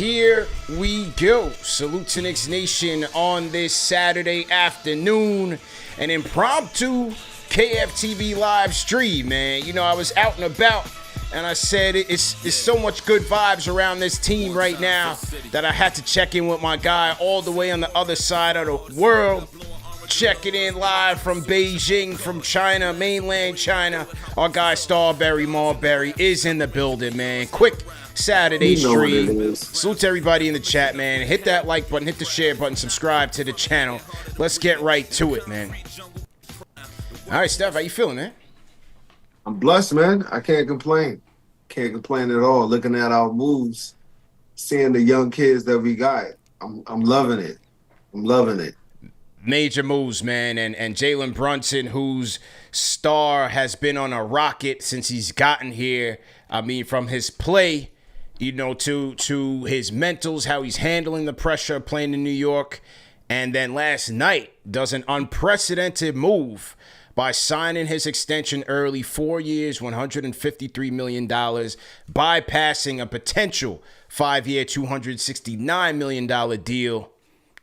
Here we go. Salute to Knicks Nation on this Saturday afternoon. An impromptu KFTV live stream, man. You know, I was out and about and I said it's so much good vibes around this team right now that I had to check in with my guy all the way on the other side of the world. Checking in live from Beijing, from China, mainland China. Our guy Starbury Marbury is in the building, man. Quick Saturday stream. Salute to everybody in the chat, man. Hit that like button, hit the share button, subscribe to the channel. Let's get right to it, man. All right, Steph, how you feeling, man? I'm blessed, man. I can't complain. Can't complain at all. Looking at our moves, seeing the young kids that we got. I'm loving it. I'm loving it. Major moves, man, and Jalen Brunson, whose star has been on a rocket since he's gotten here. I mean, from his play, you know, to his mentals, how he's handling the pressure of playing in New York. And then last night does an unprecedented move by signing his extension early, 4 years, $153 million, bypassing a potential 5-year, $269 million deal.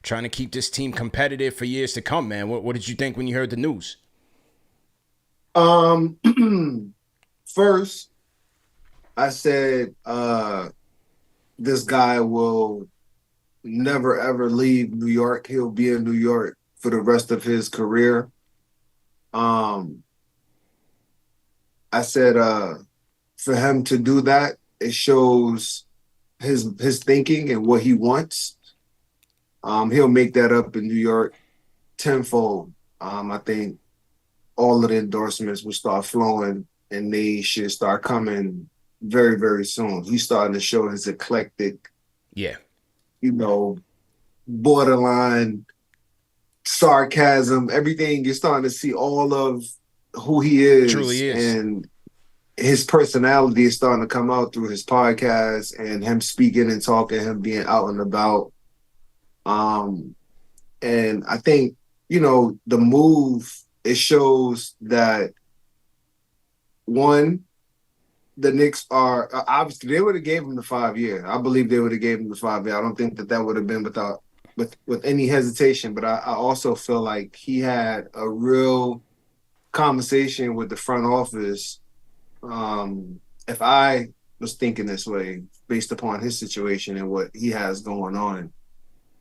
Trying to keep this team competitive for years to come, man. What did you think when you heard the news? First, I said this guy will never, ever leave New York. He'll be in New York for the rest of his career. I said for him to do that, it shows his thinking and what he wants. He'll make that up in New York tenfold. I think all of the endorsements will start flowing and they should start coming very, very soon. He's starting to show his eclectic, borderline sarcasm, everything. You're starting to see all of who he is. Truly is. And his personality is starting to come out through his podcast and him speaking and talking, him being out and about. And I think, the move, it shows that, one, the Knicks are obviously they would have gave him the 5 year. I believe they would have gave him the 5 year. I don't think that would have been with any hesitation. But I also feel like he had a real conversation with the front office. If I was thinking this way, based upon his situation and what he has going on,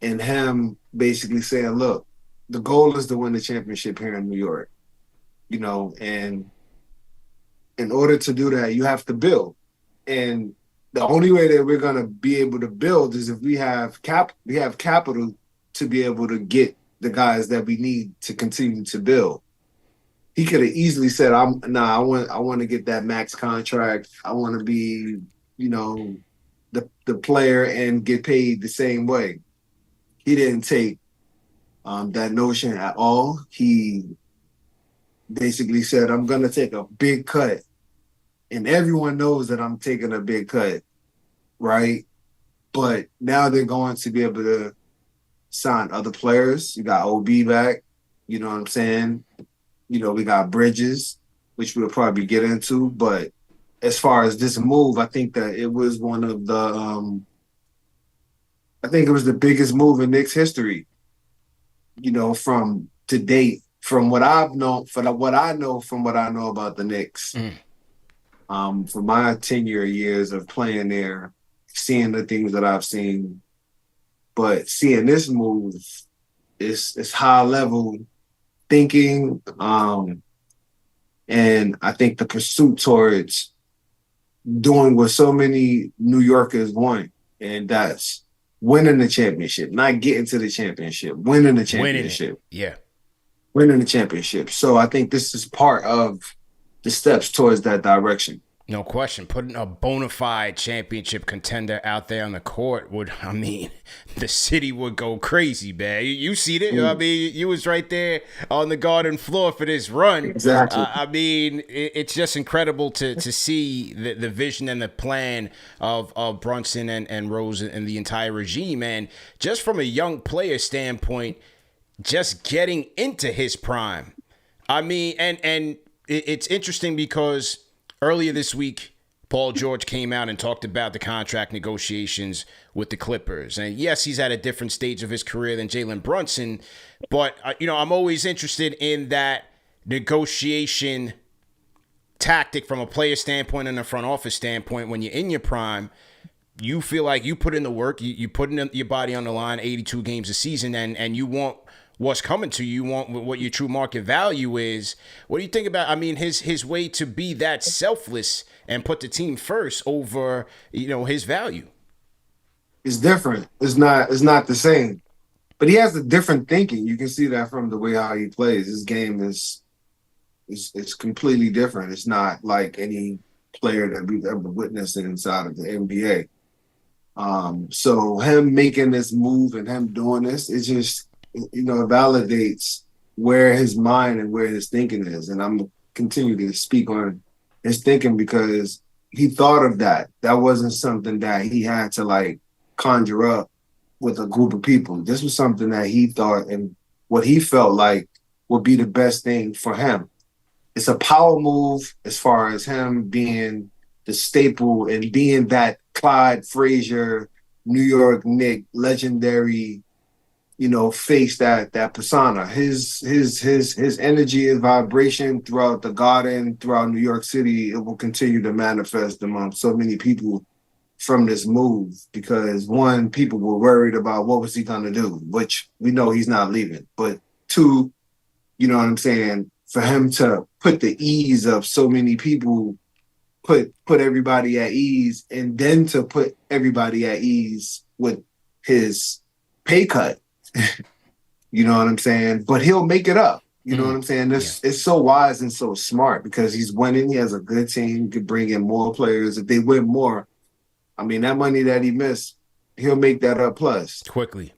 and him basically saying, "Look, the goal is to win the championship here in New York, and in order to do that, you have to build. And the only way that we're going to be able to build is if we have capital to be able to get the guys that we need to continue to build." He could have easily said, I want to get that max contract. I want to be, the player and get paid the same way." He didn't take that notion at all. He basically said, "I'm going to take a big cut." And everyone knows that I'm taking a big cut, right? But now they're going to be able to sign other players. You got OB back, you know what I'm saying? We got Bridges, which we'll probably get into. But as far as this move, I think that it was one of the I think it was the biggest move in Knicks history, from to date, from what I've known, from what I know about the Knicks. For my 10-year years of playing there, seeing the things that I've seen, but seeing this move is high level thinking, and I think the pursuit towards doing what so many New Yorkers want, and that's winning the championship, not getting to the championship, winning the championship. Winning the championship. So I think this is part of the steps towards that direction. No question. Putting a bona fide championship contender out there on the court the city would go crazy, man. You see it. I mean, you was right there on the garden floor for this run. Exactly. It's just incredible to see the vision and the plan of Brunson and Rose and the entire regime, man. Just from a young player standpoint, just getting into his prime. I mean, and it's interesting because earlier this week, Paul George came out and talked about the contract negotiations with the Clippers. And yes, he's at a different stage of his career than Jalen Brunson, but I'm always interested in that negotiation tactic from a player standpoint and a front office standpoint. When you're in your prime, you feel like you put in the work, you put in your body on the line, 82 games a season, and you want what's coming to you. You want what your true market value is. What do you think about, his way to be that selfless and put the team first over, his value? It's different. It's not the same. But he has a different thinking. You can see that from the way how he plays. His game is completely different. It's not like any player that we've ever witnessed inside of the NBA. So him making this move and him doing this, it just, it validates where his mind and where his thinking is. And I'm continuing to speak on his thinking because he thought of that. That wasn't something that he had to conjure up with a group of people. This was something that he thought and what he felt like would be the best thing for him. It's a power move as far as him being the staple and being that Clyde Frazier, New York Knicks, legendary, face, that persona. His energy, his vibration throughout the Garden, throughout New York City, it will continue to manifest among so many people from this move because, one, people were worried about what was he going to do, which we know he's not leaving. But two, you know what I'm saying, for him to put the ease of so many people, put everybody at ease, and then to put everybody at ease with his pay cut. You know what I'm saying? But he'll make it up. You know what I'm saying? It's so wise and so smart because he's winning. He has a good team, could bring in more players. If they win more, that money that he missed, he'll make that up plus. Quickly.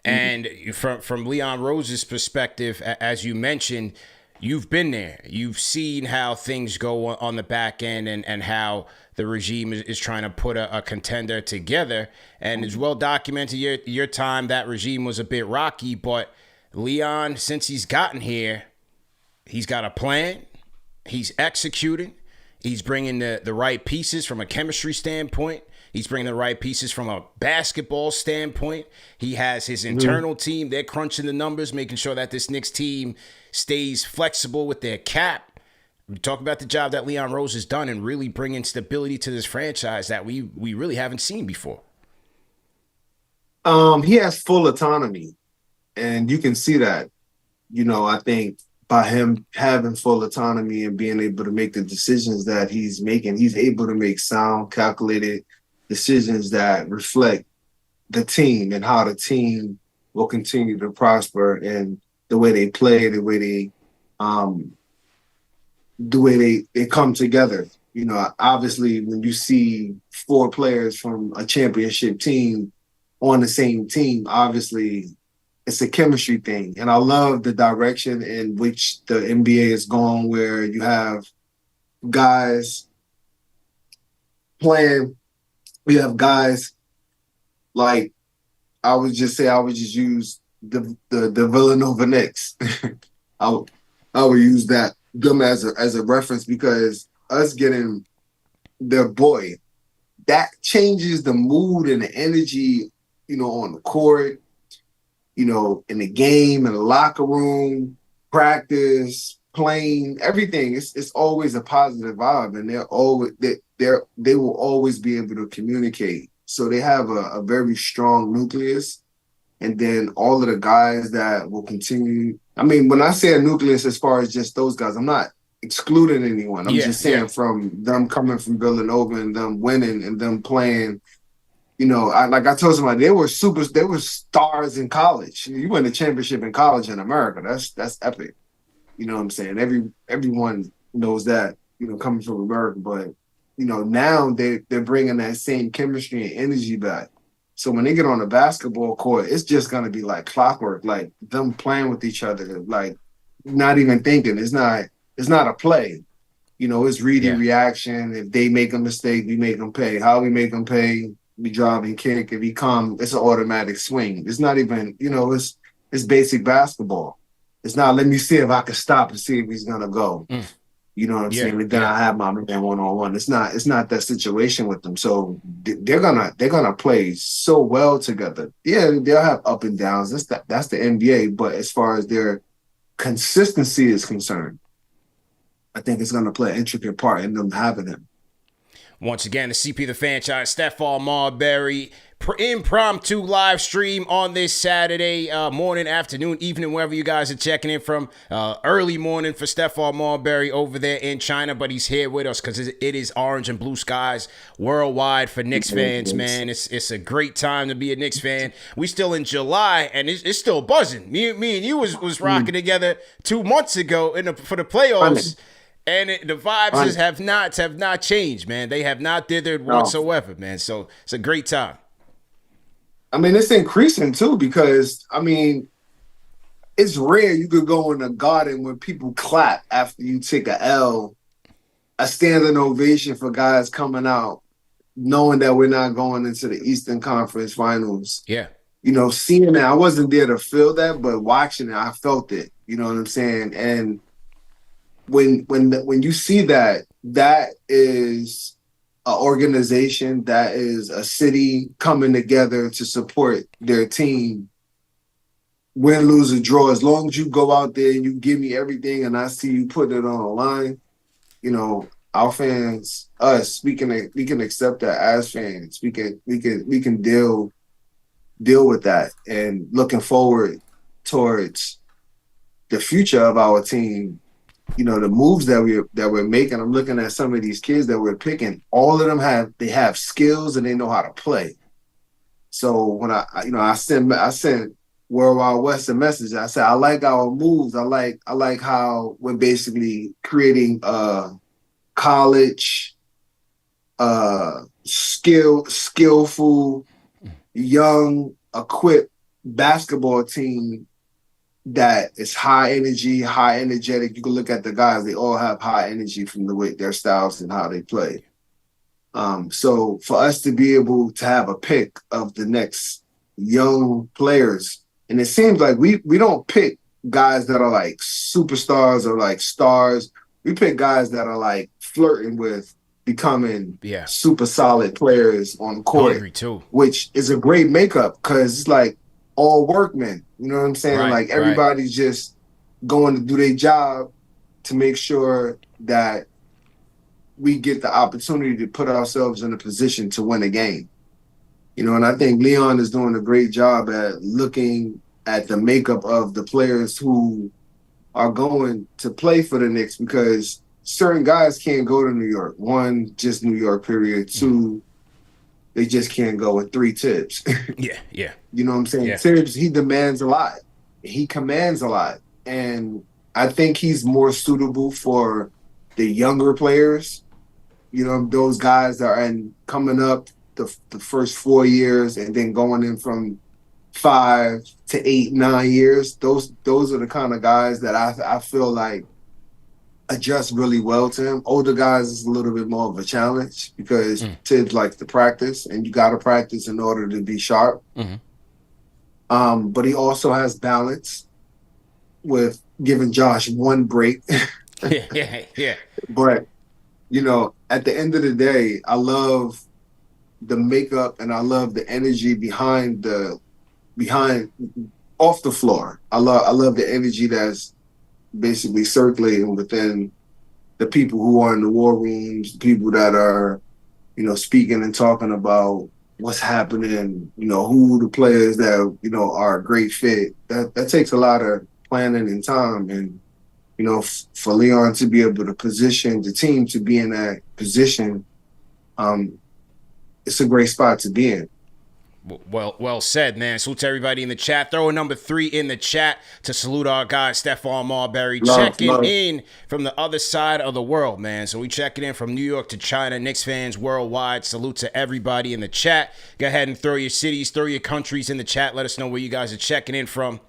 And from Leon Rose's perspective, as you mentioned, you've been there. You've seen how things go on the back end and how the regime is trying to put a contender together. And it's well documented your time, that regime was a bit rocky. But Leon, since he's gotten here, he's got a plan. He's executing. He's bringing the right pieces from a chemistry standpoint. He's bringing the right pieces from a basketball standpoint. He has his internal team. They're crunching the numbers, making sure that this Knicks team stays flexible with their cap. We talk about the job that Leon Rose has done and really bringing stability to this franchise that we really haven't seen before. He has full autonomy, and you can see that. I think by him having full autonomy and being able to make the decisions that he's making, he's able to make sound, calculated decisions that reflect the team and how the team will continue to prosper and the way they play, the way they come together. Obviously, when you see four players from a championship team on the same team, obviously it's a chemistry thing. And I love the direction in which the NBA is going, where you have guys playing. We have guys like, I would just use the Villanova Knicks. I would use them as a reference because us getting their boy, that changes the mood and the energy, on the court, in the game, in the locker room, practice, playing, everything. It's always a positive vibe, and they will always be able to communicate. So they have a very strong nucleus. And then all of the guys that will continue. When I say a nucleus, as far as just those guys, I'm not excluding anyone. I'm just saying from them coming from Villanova and them winning and them playing. I told somebody, they were stars in college. You win a championship in college in America. That's epic. You know what I'm saying? Everyone knows that, coming from America. But, now they're bringing that same chemistry and energy back. So when they get on the basketball court, it's just going to be like clockwork, like them playing with each other, like not even thinking. It's not a play. It's reading reaction. If they make a mistake, we make them pay. How we make them pay, we drive and kick. If he come, it's an automatic swing. It's not even, it's basic basketball. It's not, let me see if I can stop and see if he's going to go. You know what I'm Yeah, saying? Then I have my man one-on-one. It's not that situation with them. So they're gonna play so well together. Yeah, they'll have up and downs. That's the NBA. But as far as their consistency is concerned, I think it's gonna play an intricate part in them having him. Once again, the CP the franchise, Stephon Marbury, impromptu live stream on this Saturday morning, afternoon, evening, wherever you guys are checking in from. Early morning for Stephon Marbury over there in China, but he's here with us because it is orange and blue skies worldwide for Knicks fans, man. It's a great time to be a Knicks fan. We still in July, and it's still buzzing. Me and you was rocking together 2 months ago for the playoffs. And the vibes have not changed, man. They have not dithered whatsoever, man. So it's a great time. I mean, it's increasing too because I mean, it's rare you could go in a garden when people clap after you take a L, a standing ovation for guys coming out, knowing that we're not going into the Eastern Conference Finals. Yeah. You know, seeing that, I wasn't there to feel that, but watching it, I felt it. You know what I'm saying? And when you see that, that is an organization, that is a city coming together to support their team. Win, lose, or draw, as long as you go out there and you give me everything and I see you put it on the line, you know, our fans, us, we can accept that as fans. We can deal with that, and looking forward towards the future of our team. You know, the moves that we're making. I'm looking at some of these kids that we're picking. All of them have skills and they know how to play. So when I sent World Wide West a message. I said I like our moves. I like how we're basically creating a college, skillful, young, equipped basketball team that is high energy, high energetic. You can look at the guys; they all have high energy from the way their styles and how they play. So for us to be able to have a pick of the next young players, and it seems like we don't pick guys that are like superstars or like stars. We pick guys that are like flirting with becoming super solid players on the court, which is a great makeup because it's like all workmen. You know what I'm saying? Right, like everybody's just going to do their job to make sure that we get the opportunity to put ourselves in a position to win a game. You know, and I think Leon is doing a great job at looking at the makeup of the players who are going to play for the Knicks, because certain guys can't go to New York. One, just New York, period. Two, they just can't go with three tips. Yeah. You know what I'm saying? Yeah. Tibbs, he demands a lot. He commands a lot. And I think he's more suitable for the younger players. You know, those guys that are coming up the first 4 years and then going in from 5 to 8, 9 years. Those are the kind of guys that I feel like adjust really well to him. Older guys is a little bit more of a challenge because Tibbs likes to practice, and you got to practice in order to be sharp. But he also has balance with giving Josh one break. Yeah. But, you know, at the end of the day, I love the makeup and I love the energy behind off the floor. I love the energy that's basically circulating within the people who are in the war rooms, the people that are, you know, speaking and talking about what's happening, you know, who the players that, you know, are a great fit. That takes a lot of planning and time. And, you know, for Leon to be able to position the team to be in that position, it's a great spot to be in. Well said, man. Salute to everybody in the chat. Throw a number 3 in the chat to salute our guy, Stephon Marbury. Checking in from the other side of the world, man. So we checking in from New York to China. Knicks fans worldwide. Salute to everybody in the chat. Go ahead and throw your cities, throw your countries in the chat. Let us know where you guys are checking in from.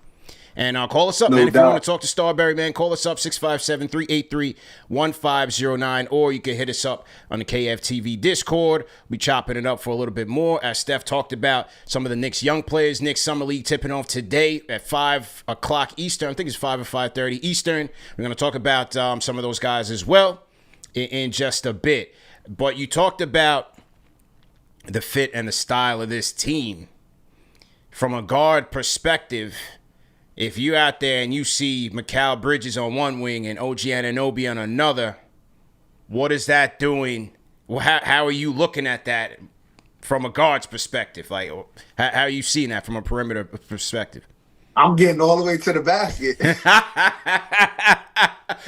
And call us up, No man. If you doubt. want to talk to Starbury, man, call us up 657-383-1509, or you can hit us up on the KFTV Discord. We chopping it up for a little bit more. As Steph talked about some of the Knicks young players, Knicks Summer League tipping off today at 5 o'clock Eastern. I think it's 5 or 5:30 Eastern. We're going to talk about some of those guys as well in just a bit. But you talked about the fit and the style of this team. From a guard perspective, if you're out there and you see Mikal Bridges on one wing and OG Anunoby on another, what is that doing? Well, how are you looking at that from a guard's perspective? Like, how are you seeing that from a perimeter perspective? I'm getting all the way to the basket.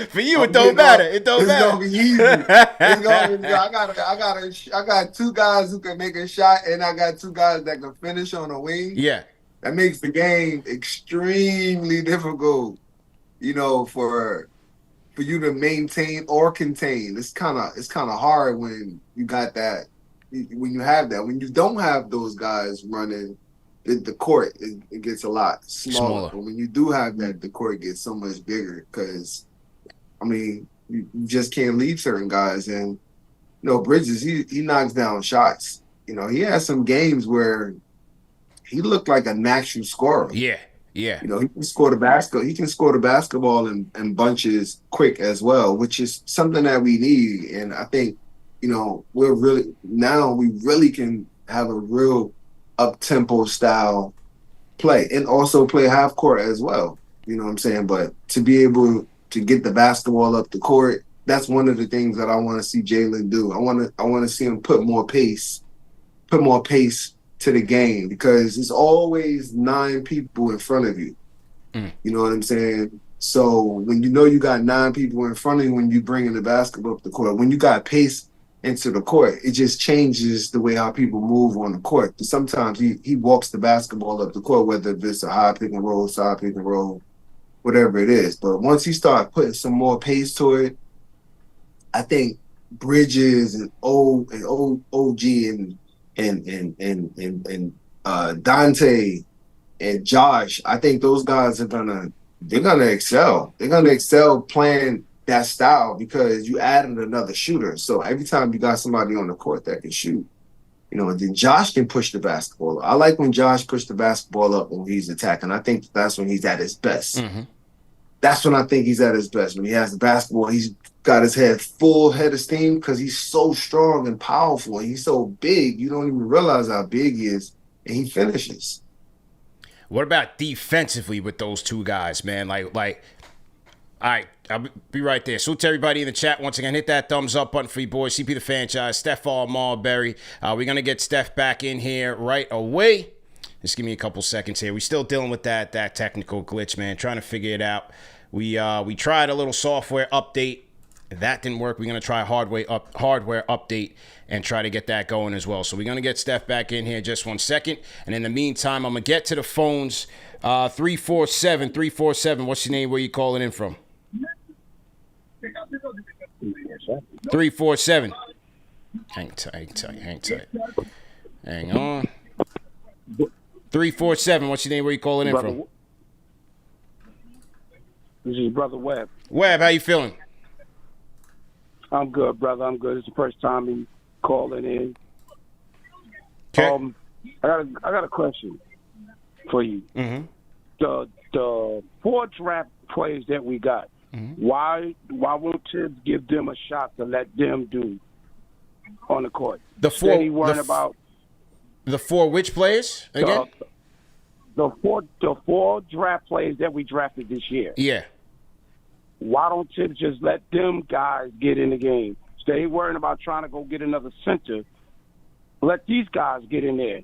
For you, it don't matter. It don't matter. It's gonna be easy. It's gonna be, I got two guys who can make a shot, and I got two guys that can finish on a wing. Yeah. That makes the game extremely difficult, for you to maintain or contain. It's kind of hard when you got that, when you have that. When you don't have those guys running the court, it gets a lot smaller. But when you do have that, the court gets so much bigger because, you just can't leave certain guys. And, Bridges, he knocks down shots. He has some games where he looked like a natural scorer. Yeah. He can score the basketball. He can score the basketball in bunches quick as well, which is something that we need. And I think, we really can have a real up-tempo style play and also play half court as well. You know what I'm saying? But to be able to get the basketball up the court, that's one of the things that I want to see Jalen do. I want to see him put more pace to the game because it's always 9 people in front of you. You know what I'm saying? So when you got 9 people in front of you when you bringing the basketball up the court, when you got pace into the court, it just changes the way how people move on the court. Sometimes he walks the basketball up the court, whether it's a high pick and roll, side pick and roll, whatever it is. But once he starts putting some more pace to it, I think Bridges and OG and Dante and Josh, I think those guys they're gonna excel. They're gonna excel playing that style because you added another shooter. So every time you got somebody on the court that can shoot, and then Josh can push the basketball. I like when Josh pushed the basketball up when he's attacking. I think that's when he's at his best. Mm-hmm. That's when I think he's at his best. When he has the basketball, he's got his full head of steam because he's so strong and powerful and he's so big. You don't even realize how big he is, and he finishes. What about defensively with those two guys, man? Like, all right, I'll be right there. Salute to everybody in the chat. Once again, hit that thumbs up button for you boys. CP the franchise, Stephon Marbury. We're going to get Steph back in here right away. Just give me a couple seconds here. We're still dealing with that technical glitch, man, trying to figure it out. We tried a little software update. That didn't work. We're going to try a hardware update and try to get that going as well. So we're going to get Steph back in here just 1 second. And in the meantime, I'm going to get to the phones. 347. What's your name? Where you calling in from? 347. Hang tight. Hang on. 347. What's your name? Where you calling in from? This is Brother Webb. Webb, how you feeling? I'm good, brother. I'm good. It's the first time me calling in. Okay. I got a question for you. Mm-hmm. The 4 draft players that we got, why won't Tibbs give them a shot to let them do on the court? The 4 about the 4 which players again? The four draft players that we drafted this year. Yeah. Why don't Tibbs just let them guys get in the game? Stay worrying about trying to go get another center. Let these guys get in there.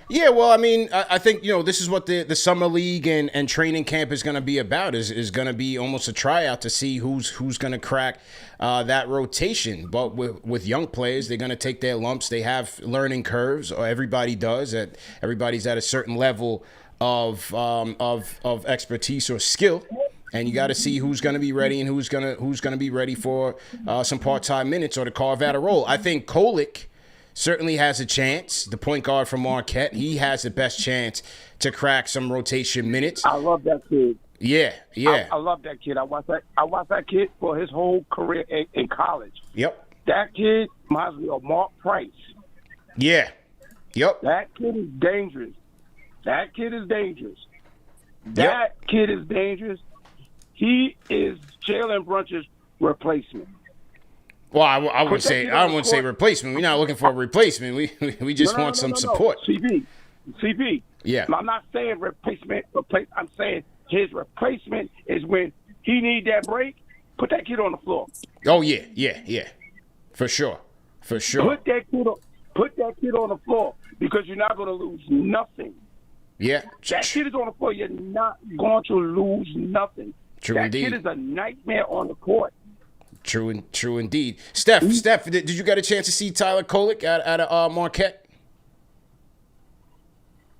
Yeah, well, I mean, I think, this is what the summer league and training camp is going to be about, is going to be almost a tryout to see who's going to crack that rotation. But with young players, they're going to take their lumps. They have learning curves, or everybody does. Everybody's at a certain level of expertise or skill. And you got to see who's going to be ready and who's going to be ready for some part-time minutes or to carve out a role. I think Kolek certainly has a chance. The point guard from Marquette, he has the best chance to crack some rotation minutes. I love that kid. Yeah. I love that kid. I watched that kid for his whole career in college. Yep. That kid reminds me of Mark Price. Yeah. Yep. That kid is dangerous. That kid is dangerous. He is Jalen Brunson's replacement. Well, I wouldn't say replacement. We're not looking for a replacement. We just want some support. CP. Yeah. I'm not saying replacement. I'm saying his replacement is when he need that break. Put that kid on the floor. Oh yeah. For sure. Put that kid on the floor because you're not going to lose nothing. Yeah. That kid is on the floor. You're not going to lose nothing. True indeed. That kid is a nightmare on the court. True indeed. Steph, did you get a chance to see Tyler Kolek at Marquette?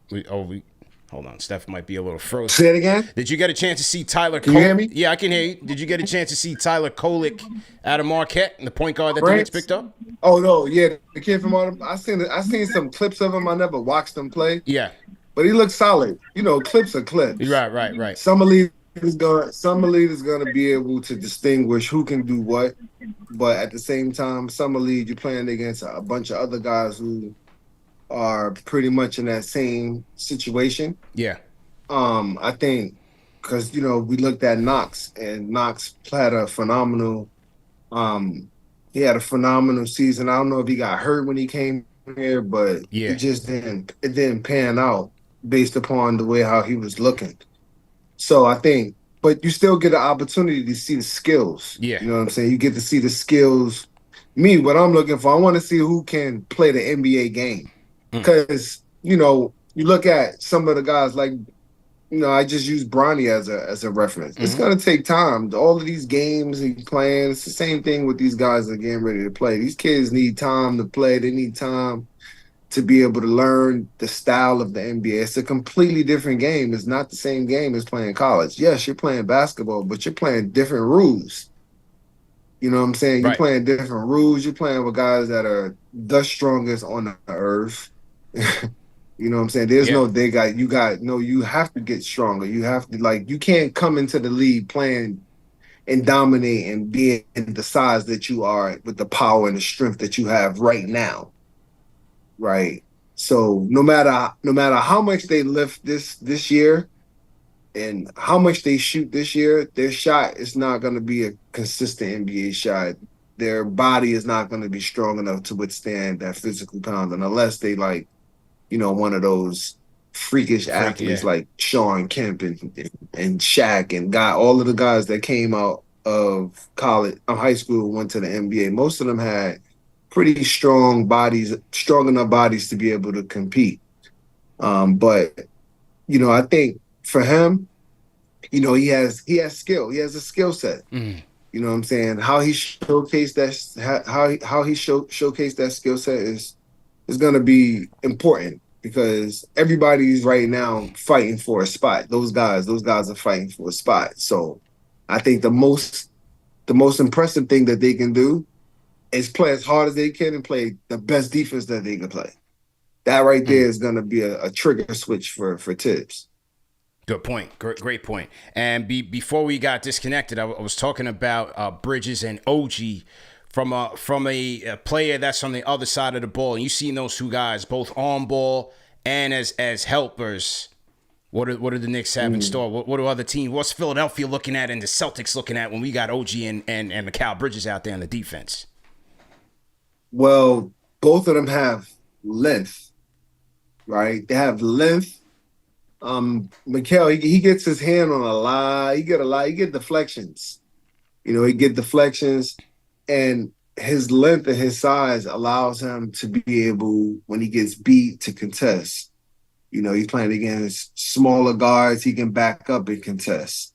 Hold on. Steph might be a little frozen. Say it again. Did you get a chance to see Tyler Kolek? Can you hear me? Yeah, I can hear you. Did you get a chance to see Tyler Kolek out of Marquette, the point guard that the Knicks picked up? Oh no, yeah, the kid from Autumn. I seen some clips of him. I never watched him play. Yeah, but he looks solid. You know, clips are clips. Right. Some elite is gonna be able to distinguish who can do what, but at the same time, some elite you're playing against a bunch of other guys who are pretty much in that same situation. Yeah. I think because we looked at Knox, and Knox had a phenomenal he had a phenomenal season. I don't know if he got hurt when he came here, but it just didn't pan out based upon the way how he was looking. So I think, but you still get an opportunity to see the skills. Yeah. You know what I'm saying? You get to see the skills. Me, what I'm looking for, I want to see who can play the NBA game. Because, you look at some of the guys like, I just use Bronny as a reference. Mm-hmm. It's going to take time. All of these games he's playing, it's the same thing with these guys that are getting ready to play. These kids need time to play. They need time to be able to learn the style of the NBA. It's a completely different game. It's not the same game as playing college. Yes, you're playing basketball, but you're playing different rules. You know what I'm saying? You're playing different rules. You're playing with guys that are the strongest on the earth. You know what I'm saying? There's you have to get stronger. You have to, you can't come into the league playing and dominate and being the size that you are with the power and the strength that you have right now. Right. So no matter how much they lift this year and how much they shoot this year, their shot is not going to be a consistent NBA shot. Their body is not going to be strong enough to withstand that physical pounding unless they one of those freakish athletes like Sean Kemp and Shaq and all of the guys that came out of college, high school, went to the NBA. Most of them had pretty strong bodies, strong enough bodies to be able to compete. But I think for him, he has skill. He has a skill set. Mm. You know what I'm saying? How he showcased that skill set is going to be important because everybody's right now fighting for a spot. Those guys are fighting for a spot. So I think the most impressive thing that they can do is play as hard as they can and play the best defense that they can play. That right there is going to be a trigger switch for Tibbs. Good point. Great point. And before we got disconnected, I was talking about Bridges and OG from a player that's on the other side of the ball. And you've seen those two guys both on ball and as helpers. What do the Knicks have in store? What do other teams? What's Philadelphia looking at and the Celtics looking at when we got OG and Mikal Bridges out there on the defense? Well, both of them have length, right? They have length. Mikal, he gets his hand on a lot. He get deflections. He get deflections, and his length and his size allows him to be able, when he gets beat, to contest. He's playing against smaller guards. He can back up and contest.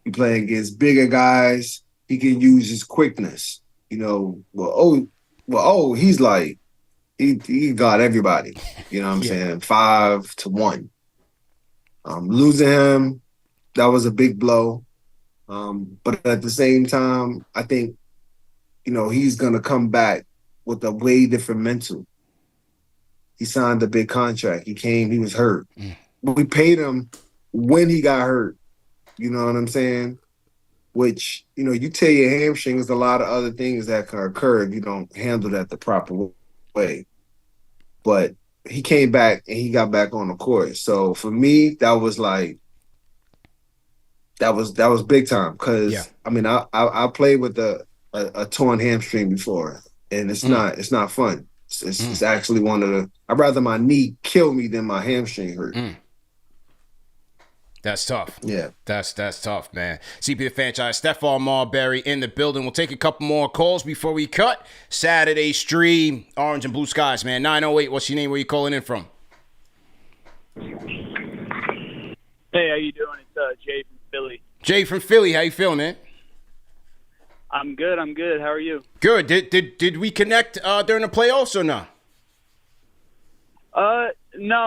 He playing against bigger guys. He can use his quickness. He's like, he got everybody. You know what I'm saying? 5-1. Losing him, that was a big blow. But at the same time, I think, he's going to come back with a way different mental. He signed a big contract. He came. He was hurt. We paid him when he got hurt. You know what I'm saying? Which, you tear your hamstring, there's a lot of other things that can occur if you don't handle that the proper way. But he came back and he got back on the court. So for me, that was big time because I played with a torn hamstring before, and it's not fun. It's actually one of the. I'd rather my knee kill me than my hamstring hurt. That's tough. Yeah. That's tough, man. CP the franchise, Stephon Marbury in the building. We'll take a couple more calls before we cut. Saturday stream, Orange and Blue Skies, man. 908, what's your name? Where you calling in from? Hey, how you doing? It's Jay from Philly. Jay from Philly, how you feeling, man? I'm good. How are you? Good. Did we connect during the playoffs or not? No.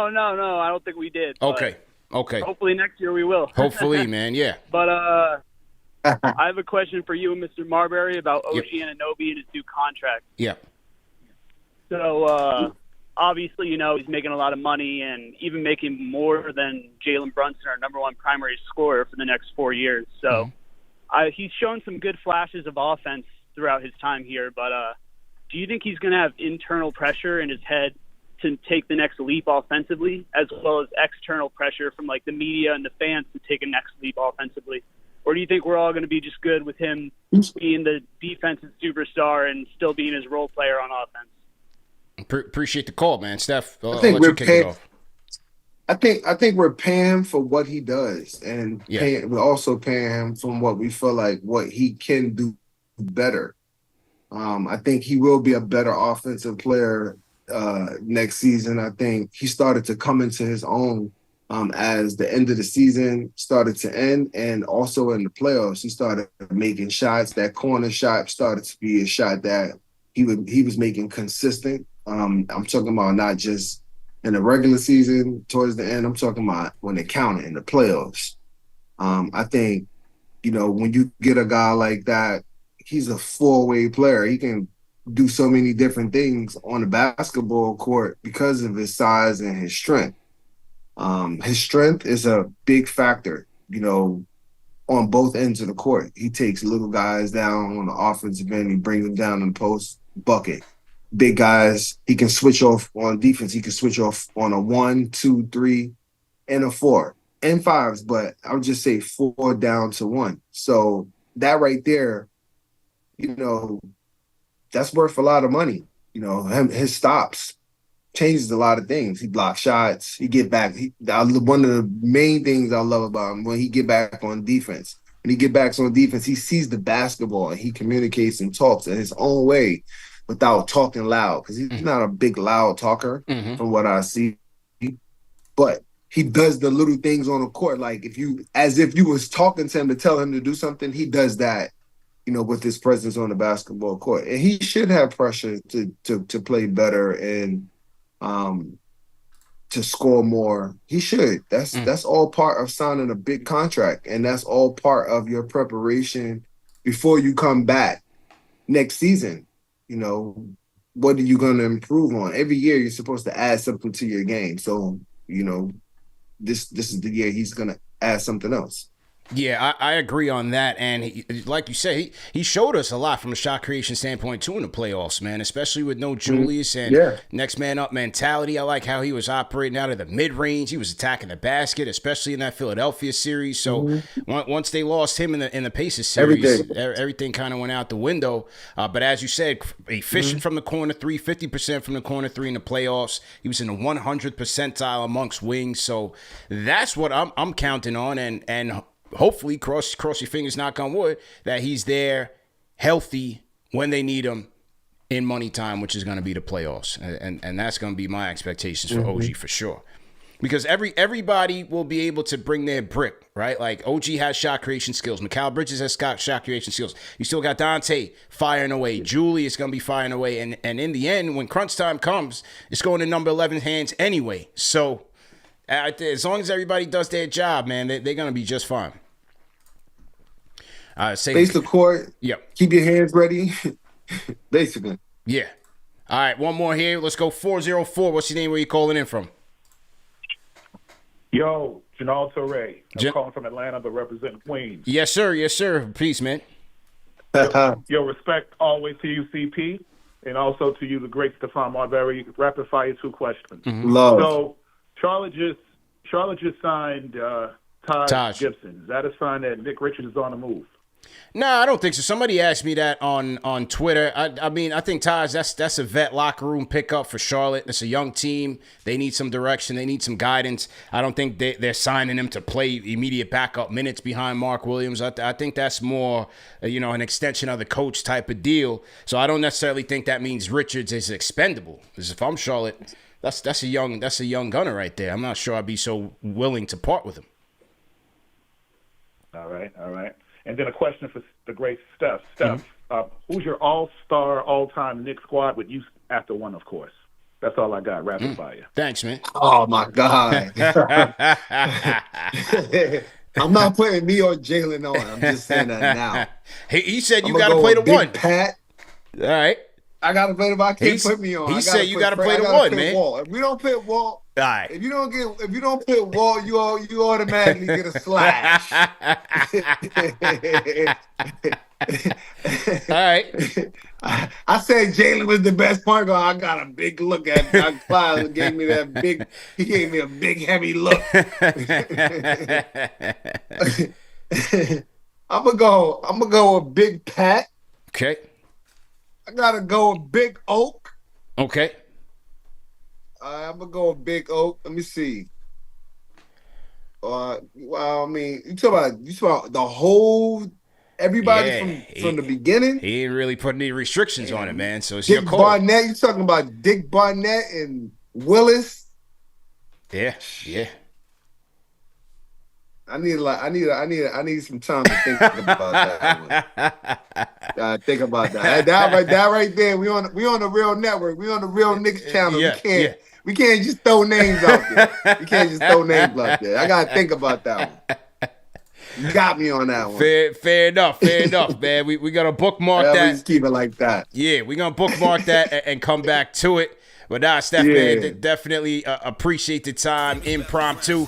I don't think we did. Okay. Hopefully next year we will. Hopefully, man. Yeah. But I have a question for you and Mr. Marbury about OG Anunoby and his new contract. Yeah. So obviously, he's making a lot of money and even making more than Jalen Brunson, our number one primary scorer, for the next 4 years. So he's shown some good flashes of offense throughout his time here. But do you think he's going to have internal pressure in his head to take the next leap offensively, as well as external pressure from the media and the fans to take a next leap offensively? Or do you think we're all going to be just good with him being the defensive superstar and still being his role player on offense? Appreciate the call, man. Steph, I think we're paying for what he does, and we're also paying him from what we feel like what he can do better. I think he will be a better offensive player next season. I think he started to come into his own as the end of the season started to end, and also in the playoffs, he started making shots. That corner shot started to be a shot that he was making consistent. I'm talking about not just in the regular season towards the end. I'm talking about when it counted in the playoffs. I think, when you get a guy like that, he's a four-way player. He can do so many different things on the basketball court because of his size and his strength. His strength is a big factor, on both ends of the court. He takes little guys down on the offensive end. He brings them down in the post, bucket. Big guys, he can switch off on defense. He can switch off on a 1, 2, 3, and a 4 and 5s, but I would just say 4 down to 1. So that right there, that's worth a lot of money. His stops changes a lot of things. He blocks shots. He get back. One of the main things I love about him when he get back on defense. When he get back on defense, he sees the basketball and he communicates and talks in his own way without talking loud, because he's not a big loud talker from what I see. But he does the little things on the court, like as if you was talking to him to tell him to do something. He does that, with his presence on the basketball court, and he should have pressure to play better and to score more. He should. That's all part of signing a big contract, and that's all part of your preparation before you come back next season. What are you going to improve on? Every year you're supposed to add something to your game. So, this is the year he's going to add something else. Yeah, I agree on that. And like you said, he showed us a lot from a shot creation standpoint, too, in the playoffs, man, especially with no Julius and next man up mentality. I like how he was operating out of the mid-range. He was attacking the basket, especially in that Philadelphia series. So once they lost him in the Pacers series, everything kind of went out the window. But as you said, efficient from the corner three, 50% from the corner three in the playoffs. He was in the 100th percentile amongst wings. So that's what I'm counting on. And hopefully, cross your fingers, knock on wood, that he's there, healthy, when they need him in money time, which is going to be the playoffs. And that's going to be my expectations for OG for sure. Because everybody will be able to bring their brick, right? Like, OG has shot creation skills. Mikal Bridges has shot creation skills. You still got Dante firing away. Julie is going to be firing away. And in the end, when crunch time comes, it's going to number 11 hands anyway. So as long as everybody does their job, man, they're going to be just fine. Face the court. Yep. Keep your hands ready. Basically. Yeah. All right, one more here. Let's go 404. What's your name? Where you calling in from? Yo, Janal Torre. I'm calling from Atlanta, but representing Queens. Yes, sir. Yes, sir. Peace, man. Yo, respect always to you, CP, and also to you, the great Stephon Marbury. Rapid fire 2 questions. Love. So, Charlotte just signed Taj Gibson. Is that a sign that Nick Richards is on the move? No, I don't think so. Somebody asked me that on Twitter. I mean, I think Taj, that's a vet locker room pickup for Charlotte. It's a young team. They need some direction. They need some guidance. I don't think they're signing him to play immediate backup minutes behind Mark Williams. I think that's more, an extension of the coach type of deal. So I don't necessarily think that means Richards is expendable. Because if I'm Charlotte, that's a young gunner right there. I'm not sure I'd be so willing to part with him. All right. And then a question for the great Steph. Steph, who's your all-star, all-time Knicks squad with you after one, of course? That's all I got. Rapid fire. Thanks, man. Oh, my God. I'm not putting me or Jalen on. I'm just saying that now. He said you got to play the one. Pat. All right. I got to play the one. Can't put me on. He said you got to play the one, man. Wall. If we don't put Wall, all right. If you don't put Wall, you automatically get a slash. All right. I said Jalen was the best point guard. I got a big look at Clyde. He gave me a big heavy look. I'm gonna go with Big Pat. Okay. I gotta go with Big Oak. Okay. I'm gonna go with Big Oak. Let me see. Well, I mean, you talk about the whole everybody from the beginning. He ain't really put any restrictions on it, man. So it's Dick your call. Barnett. You talking about Dick Barnett and Willis? Yeah. I need some time to think about that. Think about that. That right there. We on the real network. We on the real Knicks channel. We can't just throw names out there. We can't just throw names out there. I gotta think about that one. You got me on that one. Fair enough, man. We gotta bookmark that. Just keep it like that. Yeah, we're gonna bookmark that and come back to it. But Steph, man, definitely appreciate the time. Impromptu.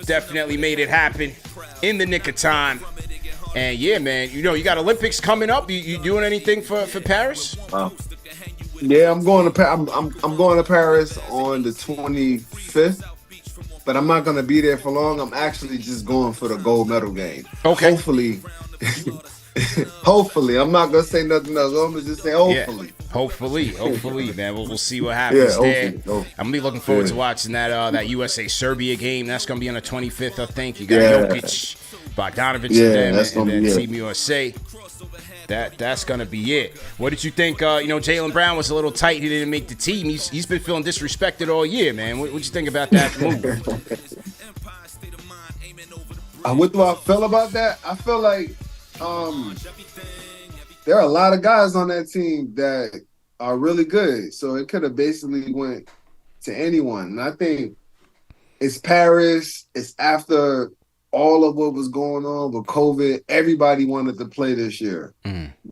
Definitely made it happen in the nick of time. And yeah, man, you got Olympics coming up. You doing anything for Paris? Yeah, I'm going to I'm going to Paris on the 25th, but I'm not going to be there for long. I'm actually just going for the gold medal game. Okay. Hopefully. I'm not going to say nothing else. I'm going to just say hopefully. Yeah. Hopefully, man. We'll see what happens there. Hopefully. I'm gonna be looking forward to watching that USA Serbia game. That's gonna be on the 25th, I think. You got Jokic, Bogdanovic, and then Team USA. That's gonna be it. What did you think? Jalen Brown was a little tight. He didn't make the team. He's been feeling disrespected all year, man. What'd you think about that move? What do I feel about that? I feel like there are a lot of guys on that team that are really good. So it could have basically went to anyone. And I think it's Paris. It's after all of what was going on with COVID. Everybody wanted to play this year,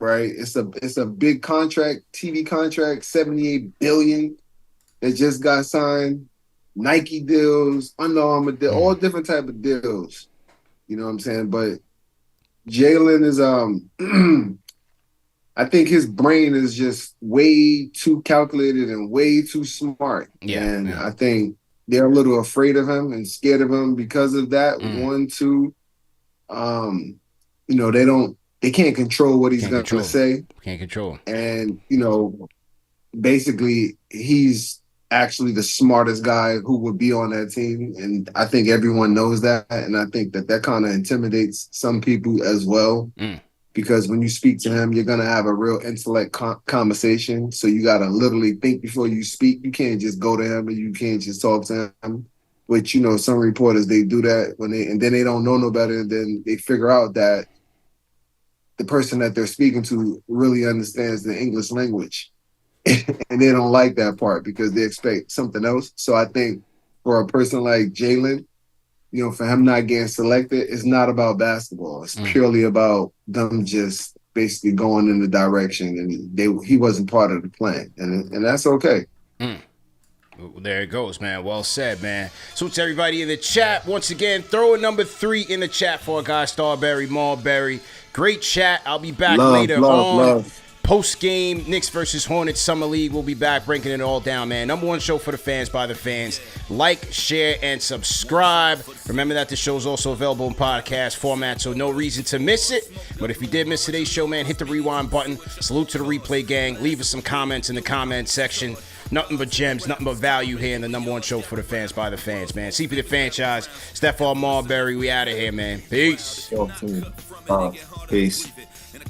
right? It's a big contract, TV contract, $78 billion that just got signed. Nike deals, Under Armour deals, all different type of deals. You know what I'm saying? But Jalen is I think his brain is just way too calculated and way too smart. And I think they're a little afraid of him and scared of him because of that. 1, 2, they can't control what he's going to say. Can't control. And, basically he's actually the smartest guy who would be on that team. And I think everyone knows that. And I think that kind of intimidates some people as well. Because when you speak to him, you're going to have a real intellect conversation. So you got to literally think before you speak. You can't just go to him and you can't just talk to him. Which, some reporters, they do that and then they don't know no better. And then they figure out that the person that they're speaking to really understands the English language. And they don't like that part because they expect something else. So I think for a person like Jalen, for him not getting selected, it's not about basketball. It's purely about them just basically going in the direction, and he wasn't part of the plan, and that's okay. There it goes, man. Well said, man. So to everybody in the chat, once again, throw a number 3 in the chat for our guy Starbury, Marbury. Great chat. I'll be back later on. Post-game, Knicks versus Hornets Summer League. We'll be back breaking it all down, man. Number 1 show for the fans by the fans. Like, share, and subscribe. Remember that the show is also available in podcast format, so no reason to miss it. But if you did miss today's show, man, hit the rewind button. Salute to the replay gang. Leave us some comments in the comment section. Nothing but gems, nothing but value here in the number 1 show for the fans by the fans, man. CP the franchise, Stephon Marbury. We out of here, man. Peace. Peace.